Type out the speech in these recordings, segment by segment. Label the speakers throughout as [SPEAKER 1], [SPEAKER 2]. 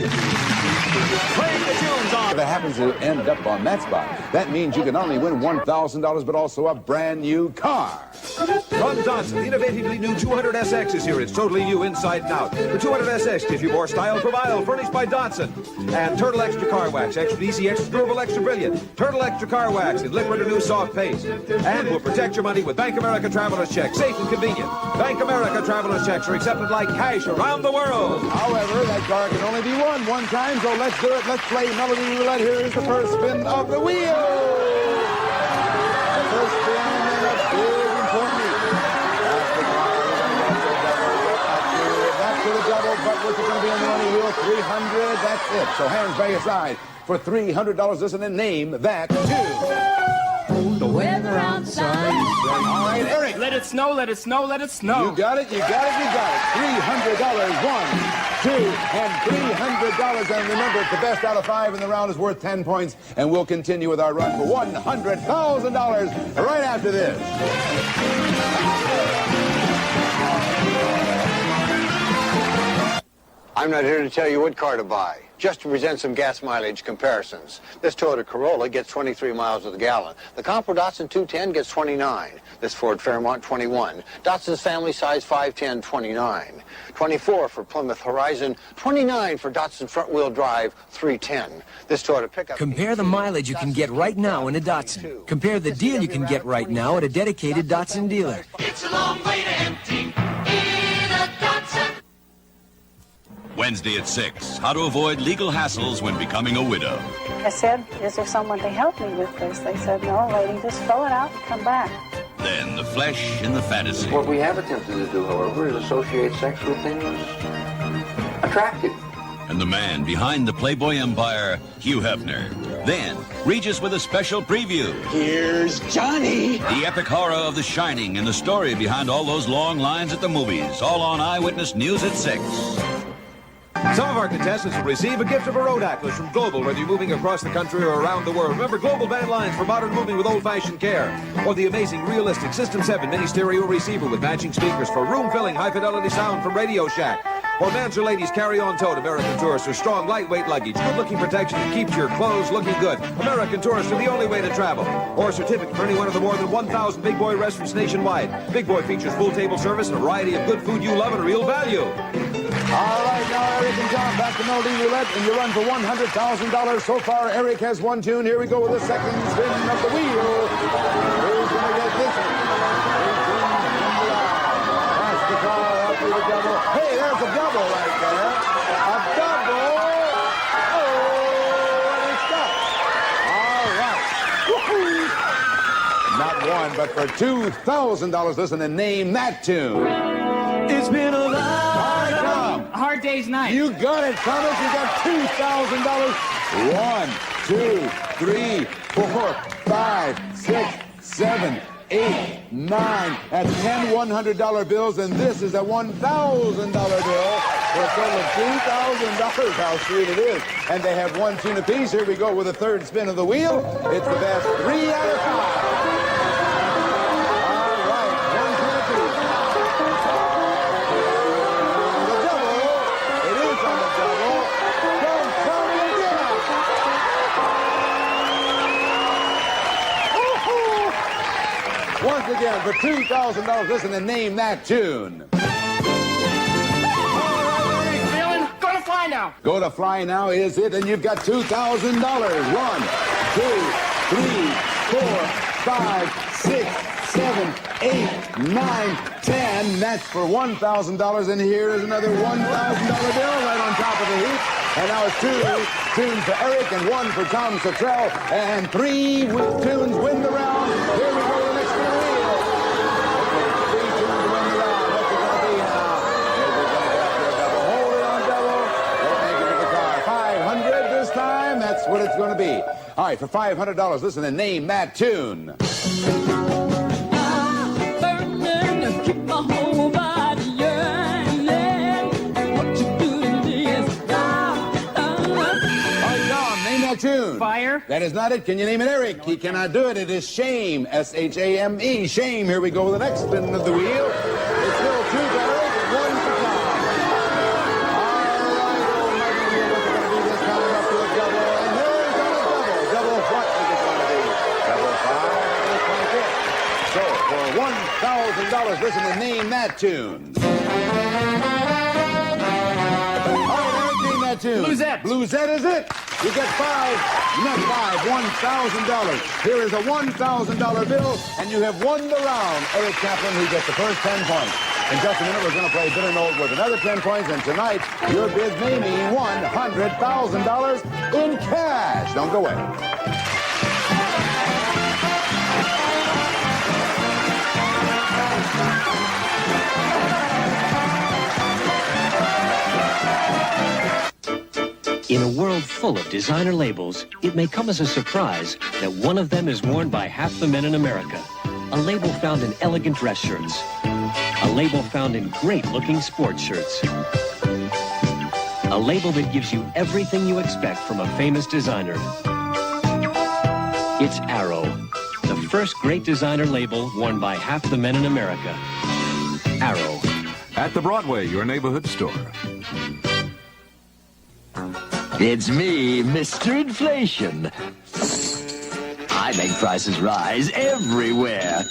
[SPEAKER 1] Playing the tunes on.
[SPEAKER 2] If it happens to end up on that spot, that means you can not only win $1,000, but also a brand new car.
[SPEAKER 1] From Datsun, the innovatively new 200SX is here. It's totally you inside and out. The 200SX gives you more style per mile, furnished by Datsun. And Turtle Extra Car Wax, extra easy, extra durable, extra brilliant. Turtle Extra Car Wax in liquid or new soft paste. And will protect your money with Bank America Traveler's Check. Safe and convenient. Bank America Traveler's Checks are accepted like cash around the world.
[SPEAKER 2] However, that car can only be won one time, so let's do it. Let's play Melody Roulette. Here is the first spin of the wheel. The first spin in a big important lead. Back to the double, but what's it going to be on the money wheel? 300, that's it. So hands by your side for $300. Listen and name that tune.
[SPEAKER 3] The weather outside.
[SPEAKER 2] All right, Eric.
[SPEAKER 3] Let it snow, let it snow, let it snow.
[SPEAKER 2] You got it, you got it, you got it. $300, 1, 2, and $300. And remember, the best out of 5 in the round is worth 10 points. And we'll continue with our run for $100,000 right after this.
[SPEAKER 4] I'm not here to tell you what car to buy, just to present some gas mileage comparisons. This Toyota Corolla gets 23 miles to the gallon. The comparable Datsun 210 gets 29. This Ford Fairmont, 21. Datsun's family size 510, 29. 24 for Plymouth Horizon, 29 for Datsun front-wheel drive, 310. This Toyota pickup...
[SPEAKER 5] Compare the mileage you can get right now in a Datsun. Compare the deal you can get right now at a dedicated Datsun dealer.
[SPEAKER 6] It's a long way to empty in a Datsun.
[SPEAKER 7] Wednesday at 6, how to avoid legal hassles when becoming a widow.
[SPEAKER 8] I said, is there someone to help me with this? They said, no, lady, just fill it out and come back.
[SPEAKER 7] Then the flesh and the fantasy.
[SPEAKER 9] What we have attempted to do, however, is associate sex with things attractive.
[SPEAKER 7] And the man behind the Playboy empire, Hugh Hefner. Then, Regis with a special preview.
[SPEAKER 9] Here's Johnny.
[SPEAKER 7] The epic horror of The Shining and the story behind all those long lines at the movies. All on Eyewitness News at 6.
[SPEAKER 1] Some of our contestants will receive a gift of a road atlas from Global, whether you're moving across the country or around the world. Remember, Global band lines for modern moving with old-fashioned care. Or the amazing realistic System 7 mini stereo receiver with matching speakers for room-filling high-fidelity sound from Radio Shack. Or man's or ladies carry-on tote American Tourister, strong, lightweight luggage, good-looking protection that keeps your clothes looking good. American Tourister, the only way to travel. Or a certificate for any one of the more than 1,000 Big Boy restaurants nationwide. Big Boy features full table service and a variety of good food you love at a real value.
[SPEAKER 2] All right, now Eric and John back to Melody Roulette, and you run for $100,000. So far, Eric has one tune. Here we go with the second spin of the wheel. Who's going to get this one? That's the car up to the double. Hey, there's a double right there. A double. Oh, and it's done. All right. Not one, but for $2,000. Listen and name that tune.
[SPEAKER 3] It's been a hard day's night.
[SPEAKER 2] You got it, Thomas. You got $2,000. 1, 2, 3, 4, 5, 6, 7, 8, 9. That's 10 $100 bills, and this is a $1,000 bill for a total of $2,000. How sweet it is. And they have one tune apiece. Here we go with the third spin of the wheel. It's the best 3 out of 5. Once again, for $2,000, listen and name that tune.
[SPEAKER 3] Feeling? Gonna fly now.
[SPEAKER 2] Go to Fly Now is it, and you've got $2,000. 1, 2, 3, 4, 5, 6, 7, 8, 9, 10. That's for $1,000, and here is another $1,000 bill right on top of the heap. And now it's 2 tunes for Eric and 1 for Tom Cottrell, and 3 tunes win the round. Here we go. That's what it's going to be. All right, for $500, listen and name that tune.
[SPEAKER 3] Burning, keep my whole body yearning. What you do to me is
[SPEAKER 2] All right, Don, name that tune.
[SPEAKER 3] Fire.
[SPEAKER 2] That is not it. Can you name it, Eric? He cannot do it. It is Shame. S-H-A-M-E. Shame. Here we go with the next spin of the wheel. It's still 2 for Eric and 1 for Tom. All right, old Mikey, Listen to Name That Tune. All right, Eric, name that tune.
[SPEAKER 10] Bluesette.
[SPEAKER 2] Bluesette is it. You get $1,000. Here is a $1,000 bill, and you have won the round. Eric Kaplan, who gets the first 10 points. In just a minute, we're going to play Bitter Note with another 10 points, and tonight, your bid may mean $100,000 in cash. Don't go away.
[SPEAKER 11] In a world full of designer labels, it may come as a surprise that one of them is worn by half the men in America. A label found in elegant dress shirts. A label found in great-looking sports shirts. A label that gives you everything you expect from a famous designer. It's Arrow, the first great designer label worn by half the men in America. Arrow.
[SPEAKER 1] At the Broadway, your neighborhood store.
[SPEAKER 12] It's me, Mr. Inflation. I make prices rise everywhere.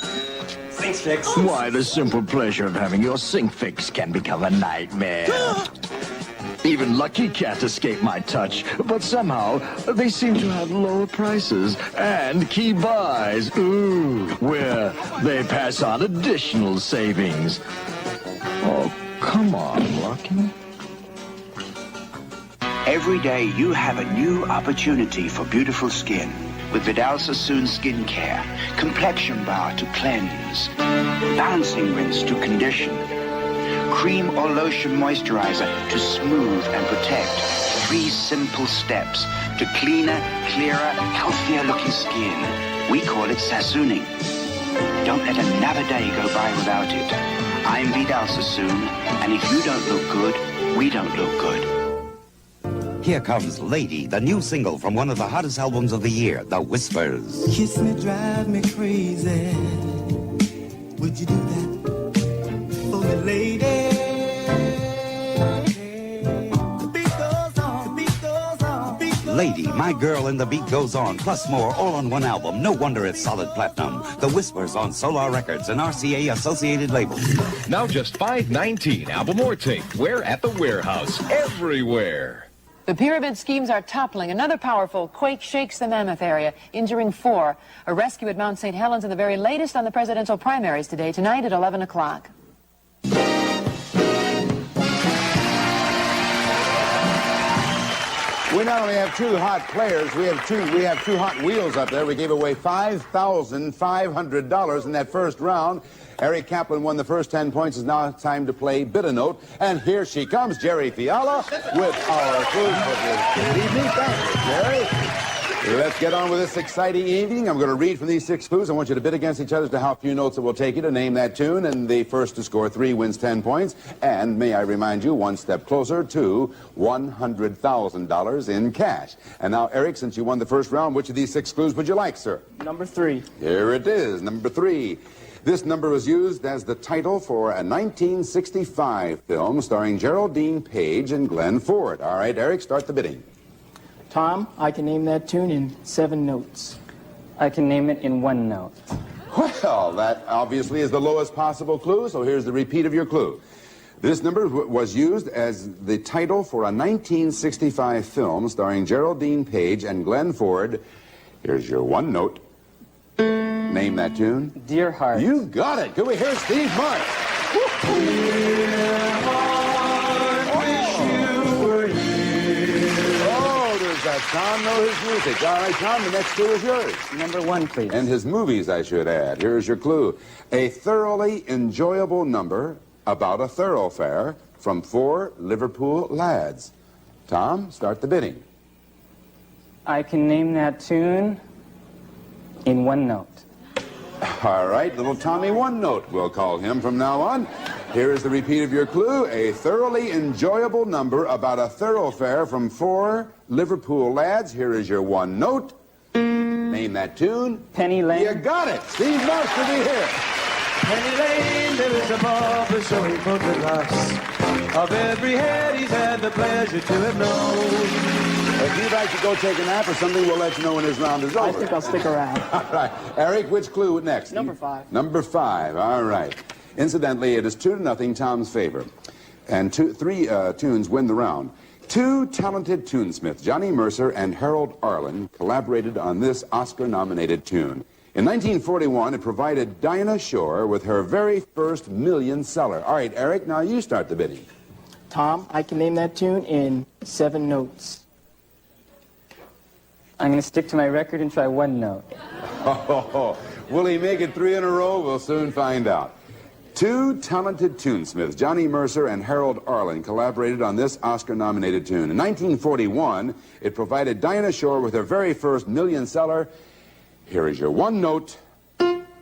[SPEAKER 10] Sink fix.
[SPEAKER 12] Why, the simple pleasure of having your sink fixed can become a nightmare. Even Lucky can't escape my touch, but somehow they seem to have lower prices and key buys. Ooh, where they pass on additional savings. Oh, come on, Lucky.
[SPEAKER 13] Every day you have a new opportunity for beautiful skin with Vidal Sassoon Skincare. Complexion bar to cleanse, balancing rinse to condition, cream or lotion moisturizer to smooth and protect. 3 simple steps to cleaner, clearer, healthier looking skin. We call it Sassooning. Don't let another day go by without it. I'm Vidal Sassoon, and if you don't look good, we don't look good.
[SPEAKER 14] Here comes Lady, the new single from one of the hottest albums of the year, The Whispers.
[SPEAKER 15] Kiss me, drive me crazy. Would you do that for me, lady? The beat goes on, the beat goes on, the beat goes on.
[SPEAKER 14] Lady, My Girl and The Beat Goes On, plus more, all on one album. No wonder it's solid platinum. The Whispers on Solar Records, an RCA associated label.
[SPEAKER 16] Now just $5.19 album or tape. We're at the warehouse, everywhere.
[SPEAKER 17] The pyramid schemes are toppling. Another powerful quake shakes the Mammoth area, injuring 4. A rescue at Mount St. Helens and the very latest on the presidential primaries today, tonight at 11 o'clock.
[SPEAKER 2] We not only have 2 hot players, we have two hot wheels up there. We gave away $5,500 in that first round. Eric Kaplan won the first 10 points. It's now time to play Bitter Note. And here she comes, Jerry Fiala, with our clues for this evening. Thank you, Jerry. Let's get on with this exciting evening. I'm going to read from these 6 clues. I want you to bid against each other as to how few notes it will take you to name that tune. And the first to score 3 wins 10 points. And may I remind you, one step closer to $100,000 in cash. And now, Eric, since you won the first round, which of these 6 clues would you like, sir?
[SPEAKER 10] Number 3.
[SPEAKER 2] Here it is, number 3. This number was used as the title for a 1965 film starring Geraldine Page and Glenn Ford. All right, Eric, start the bidding.
[SPEAKER 10] Tom, I can name that tune in 7 notes.
[SPEAKER 18] I can name it in 1 note.
[SPEAKER 2] Well, that obviously is the lowest possible clue, so here's the repeat of your clue. This number was used as the title for a 1965 film starring Geraldine Page and Glenn Ford. Here's your 1 note. Name that tune.
[SPEAKER 18] Dear Heart.
[SPEAKER 2] You got it. Can we hear Steve Mark? Does that Tom know his music? All right, Tom, the next clue is yours.
[SPEAKER 18] Number 1, please.
[SPEAKER 2] And his movies, I should add. Here's your clue. A thoroughly enjoyable number about a thoroughfare from 4 Liverpool lads. Tom, start the bidding.
[SPEAKER 18] I can name that tune in 1 note.
[SPEAKER 2] All right, little Tommy 1 note, we'll call him from now on. Here is the repeat of your clue. A thoroughly enjoyable number about a thoroughfare from 4 Liverpool lads. Here is your 1 note. Name that tune.
[SPEAKER 18] Penny Lane.
[SPEAKER 2] You got it. Steve Marks will be here.
[SPEAKER 15] Penny Lane, there is a barber showing photographs of every head he's had the pleasure to have known.
[SPEAKER 2] If you'd like to go take a nap or something, we'll let you know when his round is over.
[SPEAKER 10] I think I'll stick around.
[SPEAKER 2] All right. Eric, which clue next?
[SPEAKER 10] Number 5.
[SPEAKER 2] Number 5. All right. Incidentally, it is 2-0 Tom's favor. And three tunes win the round. Two talented tunesmiths, Johnny Mercer and Harold Arlen, collaborated on this Oscar-nominated tune. In 1941, it provided Dinah Shore with her very first million seller. All right, Eric, now you start the bidding.
[SPEAKER 10] Tom, I can name that tune in 7 notes. I'm going to stick to my record and try 1 note.
[SPEAKER 2] Will he make it 3 in a row? We'll soon find out. Two talented tunesmiths, Johnny Mercer and Harold Arlen, collaborated on this Oscar-nominated tune. In 1941, it provided Dinah Shore with her very first million seller. Here is your 1 note.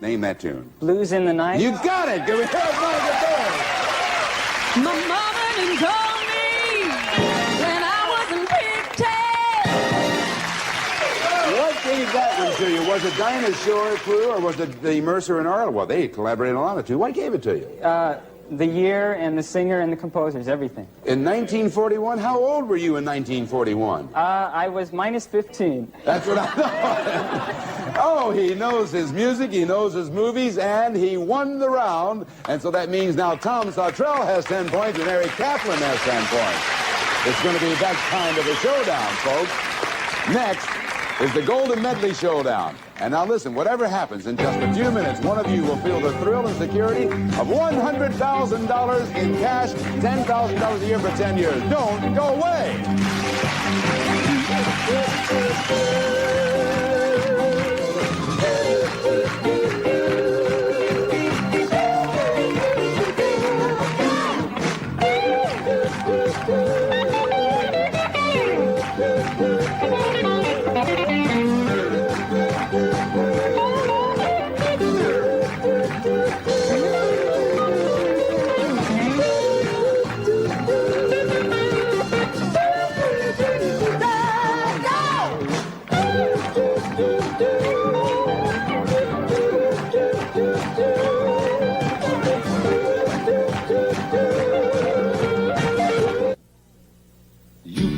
[SPEAKER 2] Name that tune.
[SPEAKER 10] Blues in the Night.
[SPEAKER 2] You got it! Give me
[SPEAKER 3] My mother didn't call me when I was in pigtails.
[SPEAKER 2] What gave that one to you? Was it Dinah Shore clue, or was it the Mercer and Arlen? Well, they collaborated on it too. What gave it to you?
[SPEAKER 10] The year and the singer and the composers, everything.
[SPEAKER 2] In 1941? How old were you in 1941?
[SPEAKER 10] I was minus 15.
[SPEAKER 2] That's what I thought. Oh, he knows his music, he knows his movies, and he won the round. And so that means now Tom Sottrell has 10 points and Eric Kaplan has 10 points. It's going to be that kind of a showdown, folks. Next is the Golden Medley Showdown. And now listen, whatever happens, in just a few minutes, one of you will feel the thrill and security of $100,000 in cash, $10,000 a year for 10 years. Don't go away.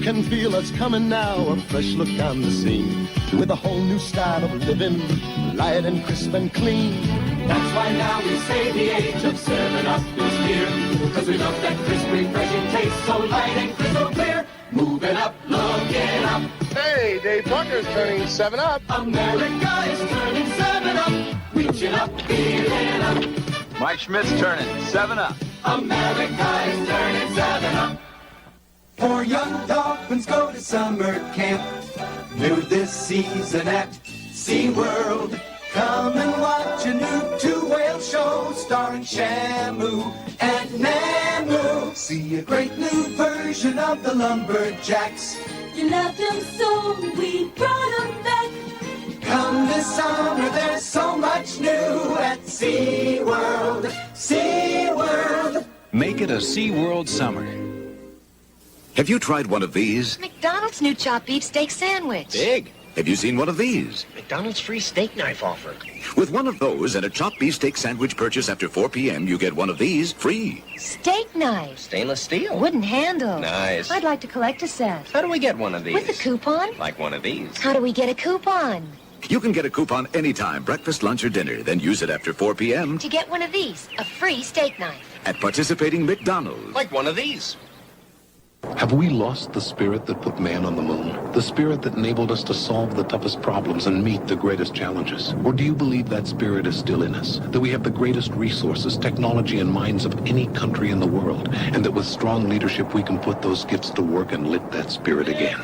[SPEAKER 19] Can feel us coming now, a fresh look on the scene, with a whole new style of living, light and crisp and clean.
[SPEAKER 6] That's why now we say the age of 7-Up is here, because we love that crisp, refreshing taste, so light and crystal clear. Moving up, looking up.
[SPEAKER 19] Hey, Dave Tucker's turning 7-Up.
[SPEAKER 6] America is turning 7-Up, reaching up, feeling up.
[SPEAKER 20] Mike Schmidt's turning 7-Up.
[SPEAKER 6] America is turning 7-Up.
[SPEAKER 21] For young dolphins go to summer camp. New this season at SeaWorld. Come and watch a new two-whale show starring Shamu and Namu. See a great new version of the lumberjacks.
[SPEAKER 3] You loved them so, we brought them back.
[SPEAKER 21] Come this summer, there's so much new at SeaWorld. SeaWorld.
[SPEAKER 22] Make it a SeaWorld summer.
[SPEAKER 23] Have you tried one of these?
[SPEAKER 24] McDonald's new chopped beef steak sandwich.
[SPEAKER 23] Big. Have you seen one of these?
[SPEAKER 25] McDonald's free steak knife offer.
[SPEAKER 23] With one of those and a chopped beef steak sandwich purchase after 4 p.m., you get one of these free.
[SPEAKER 24] Steak knife.
[SPEAKER 25] Stainless steel.
[SPEAKER 24] Wooden handle.
[SPEAKER 25] Nice.
[SPEAKER 24] I'd like to collect a set.
[SPEAKER 25] How do we get one of these?
[SPEAKER 24] With a coupon.
[SPEAKER 25] Like one of these.
[SPEAKER 24] How do we get a coupon?
[SPEAKER 23] You can get a coupon anytime, breakfast, lunch, or dinner, then use it after 4 p.m.
[SPEAKER 24] To get one of these, a free steak knife.
[SPEAKER 23] At participating McDonald's.
[SPEAKER 25] Like one of these.
[SPEAKER 26] Have we lost the spirit that put man on the moon? The spirit that enabled us to solve the toughest problems and meet the greatest challenges? Or do you believe that spirit is still in us? That we have the greatest resources, technology, and minds of any country in the world? And that with strong leadership we can put those gifts to work and lit that spirit again?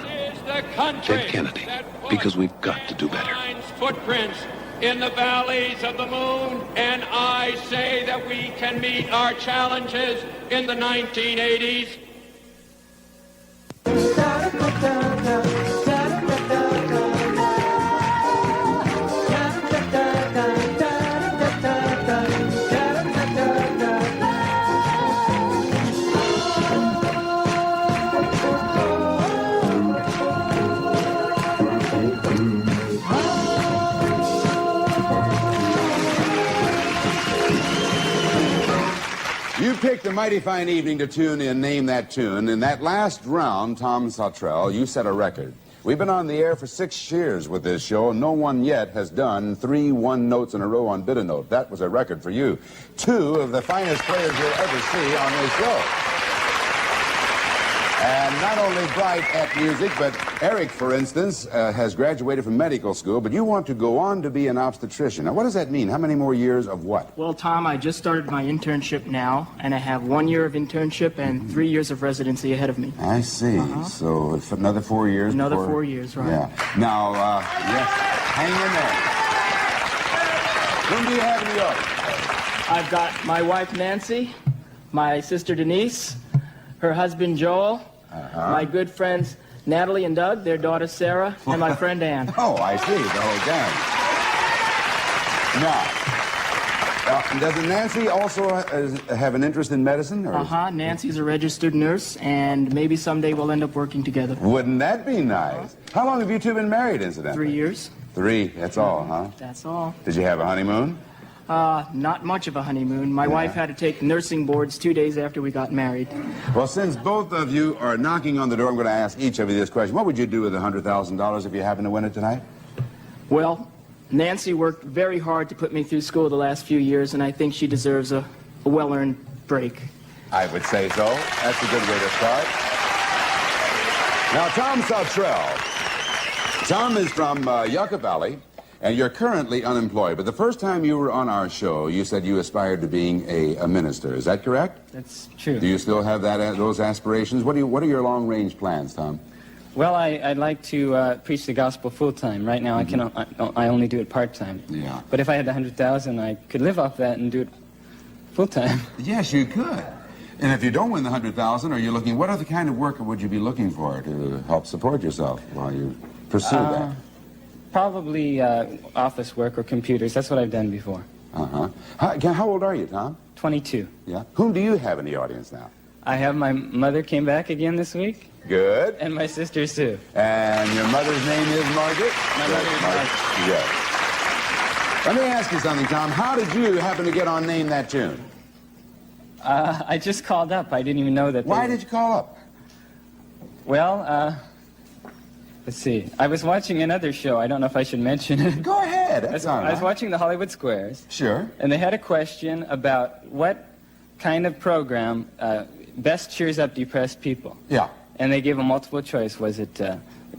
[SPEAKER 26] Ted Kennedy, because we've got to do better.
[SPEAKER 27] Footprints in the valleys of the moon, and I say that we can meet our challenges in the 1980s.
[SPEAKER 2] You picked a mighty fine evening to tune in, name that tune. In that last round, Tom Sottrell, you set a record. We've been on the air for 6 years with this show. No one yet has done 3 one notes in a row on bid a note. That was a record for you. 2 of the finest players you'll ever see on this show. And not only bright at music, but Eric, for instance, has graduated from medical school, but you want to go on to be an obstetrician. Now, what does that mean? How many more years of what?
[SPEAKER 10] Well, Tom, I just started my internship now, and I have 1 year of internship and 3 years of residency ahead of me.
[SPEAKER 2] I see. So it's another 4 years.
[SPEAKER 10] Another
[SPEAKER 2] before...
[SPEAKER 10] 4 years, right?
[SPEAKER 2] Yeah. Now, yes, hang in there. Whom do you have in the audience?
[SPEAKER 10] I've got my wife, Nancy, my sister, Denise, her husband, Joel, my good friends, Natalie and Doug, their daughter, Sarah, and my friend, Ann.
[SPEAKER 2] Oh, I see, the whole gang. Now, doesn't Nancy also have an interest in medicine? Or
[SPEAKER 10] Nancy's a registered nurse, and maybe someday we'll end up working together.
[SPEAKER 2] Wouldn't that be nice? How long have you two been married, incidentally?
[SPEAKER 10] 3 years.
[SPEAKER 2] 3, that's all, huh?
[SPEAKER 10] That's all.
[SPEAKER 2] Did you have a honeymoon?
[SPEAKER 10] Not much of a honeymoon. My wife had to take nursing boards 2 days after we got married.
[SPEAKER 2] Well, since both of you are knocking on the door, I'm going to ask each of you this question. What would you do with $100,000 if you happen to win it tonight?
[SPEAKER 10] Well, Nancy worked very hard to put me through school the last few years, and I think she deserves a well-earned break.
[SPEAKER 2] I would say so. That's a good way to start. Now, Tom Sautrell. Tom is from Yucca Valley. And you're currently unemployed, but the first time you were on our show, you said you aspired to being a minister. Is that correct?
[SPEAKER 18] That's true.
[SPEAKER 2] Do you still have those aspirations? What are your long-range plans, Tom?
[SPEAKER 18] Well, I'd like to preach the gospel full-time. Right now, I only do it part-time.
[SPEAKER 2] Yeah.
[SPEAKER 18] But if I had the $100,000, I could live off that and do it full-time.
[SPEAKER 2] Yes, you could. And if you don't win the $100,000, are you looking? What other kind of work would you be looking for to help support yourself while you pursue that?
[SPEAKER 18] Probably office work or computers. That's what I've done before.
[SPEAKER 2] How old are you, Tom?
[SPEAKER 18] 22.
[SPEAKER 2] Yeah. Whom do you have in the audience now?
[SPEAKER 18] I have my mother came back again this week.
[SPEAKER 2] Good.
[SPEAKER 18] And my sister, Sue.
[SPEAKER 2] And your mother's name is Margaret?
[SPEAKER 18] My mother's Margaret.
[SPEAKER 2] Yes. Let me ask you something, Tom. How did you happen to get on Name That Tune?
[SPEAKER 18] I just called up. I didn't even know that.
[SPEAKER 2] Why did you call up?
[SPEAKER 18] Well, let's see. I was watching another show. I don't know if I should mention it.
[SPEAKER 2] Go ahead.
[SPEAKER 18] I was watching the Hollywood Squares.
[SPEAKER 2] Sure.
[SPEAKER 18] And they had a question about what kind of program best cheers up depressed people.
[SPEAKER 2] Yeah.
[SPEAKER 18] And they gave a multiple choice. Was it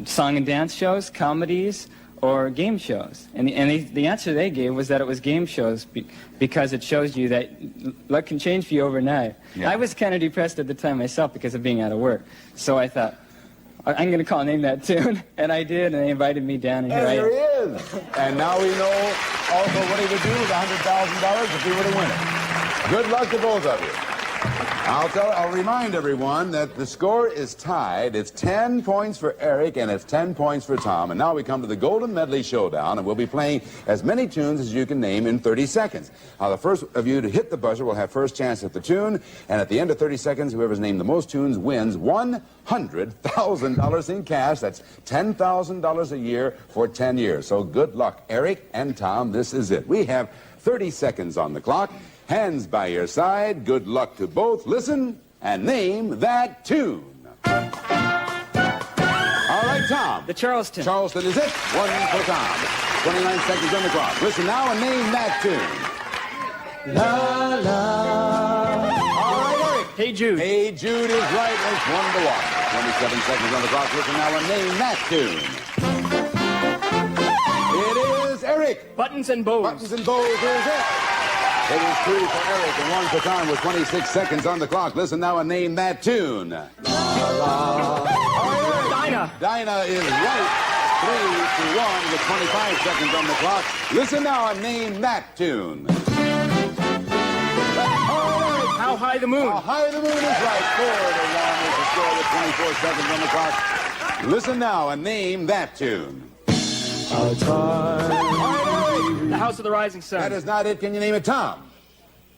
[SPEAKER 18] song and dance shows, comedies, or game shows? And the answer they gave was that it was game shows because it shows you that luck can change for you overnight.
[SPEAKER 2] Yeah.
[SPEAKER 18] I was kind of depressed at the time myself because of being out of work. So I thought, I'm going to call Name That Tune. And I did, and they invited me down, and here I am.
[SPEAKER 2] There he is. And now we know also what he would do with $100,000 if he were to win it. Good luck to both of you. I'll remind everyone that the score is tied. It's 10 points for Eric, and it's 10 points for Tom. And now we come to the Golden Medley Showdown, and we'll be playing as many tunes as you can name in 30 seconds. Now, the first of you to hit the buzzer will have first chance at the tune, and at the end of 30 seconds, whoever's named the most tunes wins $100,000 in cash. That's $10,000 a year for 10 years. So good luck, Eric and Tom. This is it. We have 30 seconds on the clock. Hands by your side. Good luck to both. Listen and name that tune. All right, Tom.
[SPEAKER 10] The Charleston.
[SPEAKER 2] Charleston is it. 1 for Tom. 29 seconds on the clock. Listen now and name that tune.
[SPEAKER 10] La, la.
[SPEAKER 2] All right, Eric.
[SPEAKER 10] Hey, Jude.
[SPEAKER 2] Hey, Jude is right. It's 1 to 1. 27 seconds on the clock. Listen now and name that tune. It is Eric.
[SPEAKER 10] Buttons and Bows.
[SPEAKER 2] Buttons and Bows is it. It is 2 for Eric and 1 for Tom with 26 seconds on the clock. Listen now and name that tune. La, la.
[SPEAKER 10] Dinah.
[SPEAKER 2] Dinah is right. 3 to 1 with 25 seconds on the clock. Listen now and name that tune.
[SPEAKER 10] How High the Moon.
[SPEAKER 2] How High the Moon is right. 4 to 1 is the score with 24 seconds on the clock. Listen now and name that tune.
[SPEAKER 10] The House of the Rising Sun.
[SPEAKER 2] That is not it. Can you name it, Tom?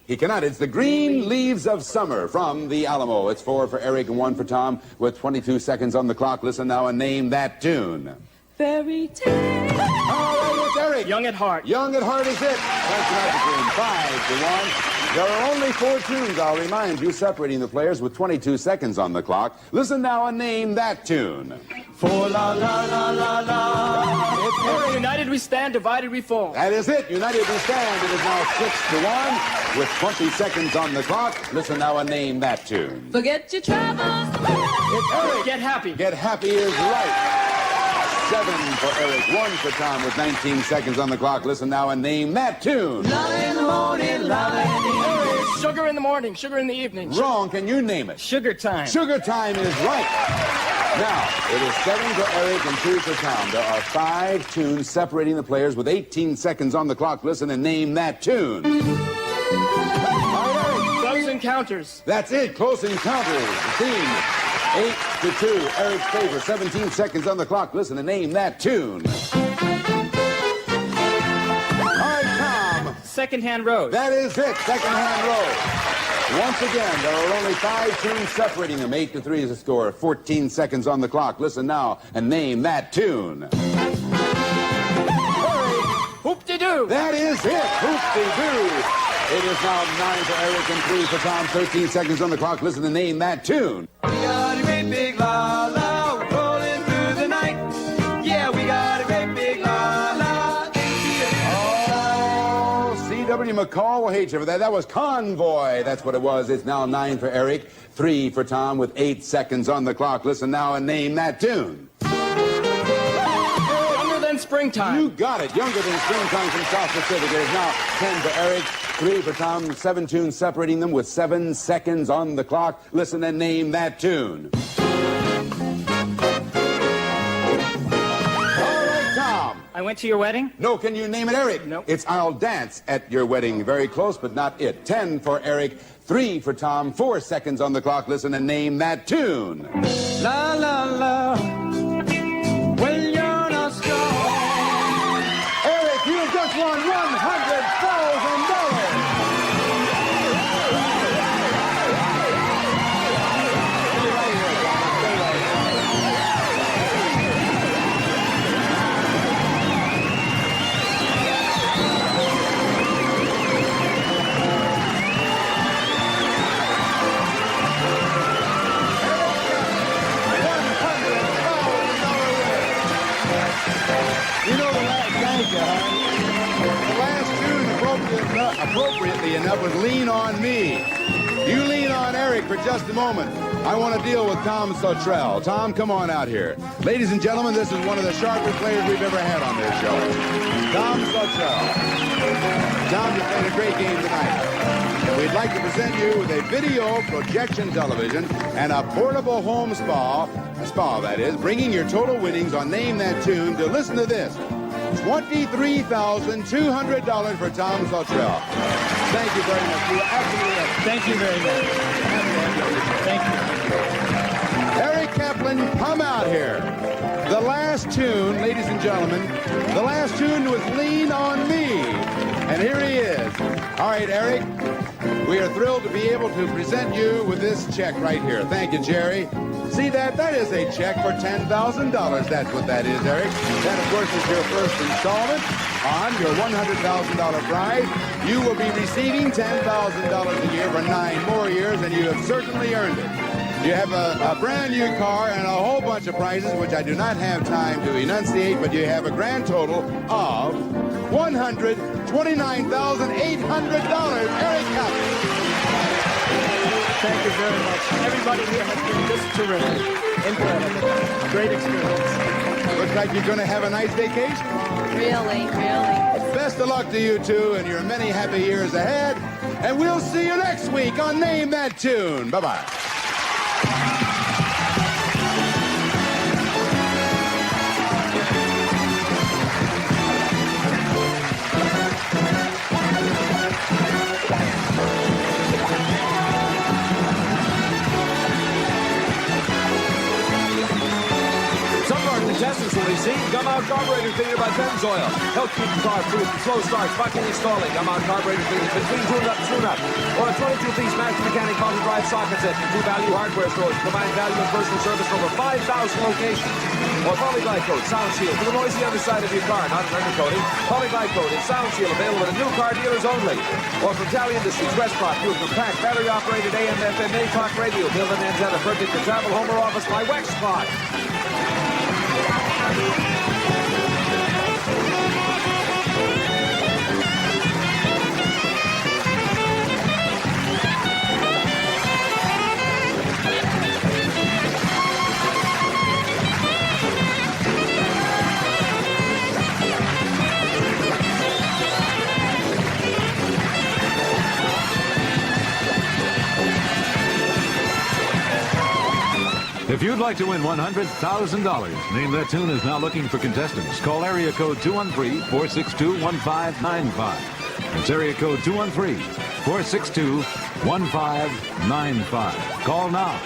[SPEAKER 2] He cannot. It's The Green Leaves of Summer from the Alamo. It's 4 for Eric and 1 for Tom with 22 seconds on the clock. Listen now and name that tune.
[SPEAKER 3] Fairy tale.
[SPEAKER 2] All right, it's Eric.
[SPEAKER 10] Young at Heart.
[SPEAKER 2] Young at Heart is it. That's not the tune. 5 to 1. There are only 4 tunes, I'll remind you, separating the players with 22 seconds on the clock. Listen now and name that tune.
[SPEAKER 15] For la la la la la.
[SPEAKER 10] If united we stand, divided we fall.
[SPEAKER 2] That is it. United we stand. It is now 6-1 with 20 seconds on the clock. Listen now and name that tune.
[SPEAKER 3] Forget your troubles.
[SPEAKER 10] Get happy.
[SPEAKER 2] Get happy is right. 7 for Eric, 1 for Tom with 19 seconds on the clock. Listen now and name that tune.
[SPEAKER 3] La in the morning, la in the evening.
[SPEAKER 10] Sugar in the morning, sugar in the evening.
[SPEAKER 2] Wrong. Can you name it?
[SPEAKER 18] Sugar time.
[SPEAKER 2] Sugar time is right. Now, it is 7 for Eric and 2 for Tom. There are 5 tunes separating the players with 18 seconds on the clock. Listen and name that tune.
[SPEAKER 10] Close encounters.
[SPEAKER 2] That's it. Close encounters. The team. 8-2. Eric's favor. 17 seconds on the clock. Listen and name that tune. All right, Tom.
[SPEAKER 18] Second-hand road.
[SPEAKER 2] That is it. Second-hand road. Once again, there are only 5 tunes separating them. 8-3 is the score. 14 seconds on the clock. Listen now and name that tune.
[SPEAKER 10] Hoop-de-doo.
[SPEAKER 2] That is it. Hoop-de-doo. It is now 9 for Eric and 3 for Tom. 13 seconds on the clock. Listen and name that tune.
[SPEAKER 15] We got a great big la la rolling through the night. Yeah, we got a great big la la.
[SPEAKER 2] Oh, C.W. McCall will hate you for that. That was Convoy. That's what it was. It's now 9 for Eric, 3 for Tom with 8 seconds on the clock. Listen now and name that tune.
[SPEAKER 10] Younger than springtime.
[SPEAKER 2] You got it. Younger than springtime from South Pacific. It is now 10 for Eric, 3 for Tom. 7 tunes separating them with 7 seconds on the clock. Listen and name that tune. All right, Tom.
[SPEAKER 18] I went to your wedding?
[SPEAKER 2] No, can you name it, Eric?
[SPEAKER 18] Nope.
[SPEAKER 2] It's I'll Dance at Your Wedding. Very close, but not it. 10 for Eric, 3 for Tom. 4 seconds on the clock. Listen and name that tune.
[SPEAKER 15] La la la. When you're not strong.
[SPEAKER 2] Eric, you've just won $100,000. You know the last, thank you, huh? The last tune, appropriately enough, was Lean On Me. You lean on Eric for just a moment. I want to deal with Tom Sottrell. Tom, come on out here. Ladies and gentlemen, this is one of the sharpest players we've ever had on this show. Tom Sottrell. Tom, you played a great game tonight. We'd like to present you with a video projection television and a portable home spa, that is, bringing your total winnings on Name That Tune to listen to this. $23,200 for Tom Sottrell. Thank you very much. You absolutely have.
[SPEAKER 18] Thank you very much. Thank you.
[SPEAKER 2] Eric Kaplan, come out here. The last tune, ladies and gentlemen, the last tune was Lean On Me. And here he is. All right, Eric, we are thrilled to be able to present you with this check right here. Thank you, Jerry. See that? That is a check for $10,000. That's what that is, Eric. That, of course, is your first installment on your $100,000 prize. You will be receiving $10,000 a year for 9 more years, and you have certainly earned it. You have a brand new car and a whole bunch of prizes, which I do not have time to enunciate, but you have a grand total of $129,800. Eric Kaplan.
[SPEAKER 10] Thank you very much. Everybody here has been just terrific. Incredible. Great experience.
[SPEAKER 2] Looks like you're going to have a nice vacation.
[SPEAKER 24] Really, really.
[SPEAKER 2] Best of luck to you two and your many happy years ahead. And we'll see you next week on Name That Tune. Bye-bye.
[SPEAKER 1] Contestants will receive Gum Out Carburetor Cleaner by Pennzoil. Help keep the car proof from slow starts, bucking, and stalling. Gum Out Carburetor Cleaner between tune-up. Or a 22-piece Master Mechanic multi-drive socket set from True Value Hardware stores. Combined value and personal service from over 5,000 locations. Or Polyglide Coat, Sound Shield, for the noisy underside of your car, not an undercoating. Polyglide Coat and Sound Shield available at new car dealers only. Or from Tally Industries, Westcott, new compact, battery-operated AM, FM, A talk radio, built-in antenna, perfect for travel, home, or office by Wexcott.
[SPEAKER 4] If you'd like to win $100,000, Name That Tune is now looking for contestants. Call area code 213-462-1595. That's area code 213-462-1595. Call now.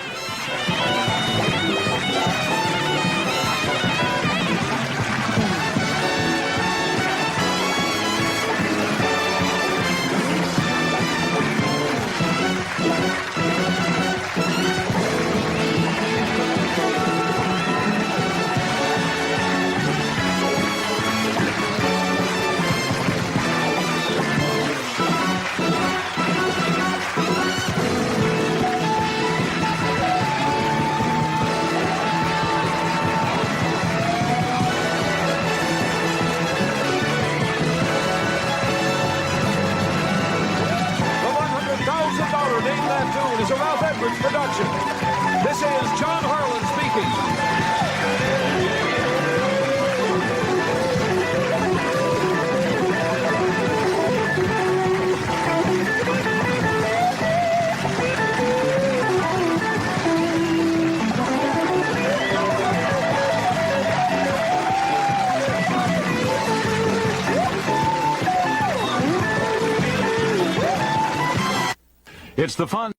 [SPEAKER 1] Name That Tune is a Ralph Edwards production. This is John Harlan speaking.
[SPEAKER 4] It's the fun.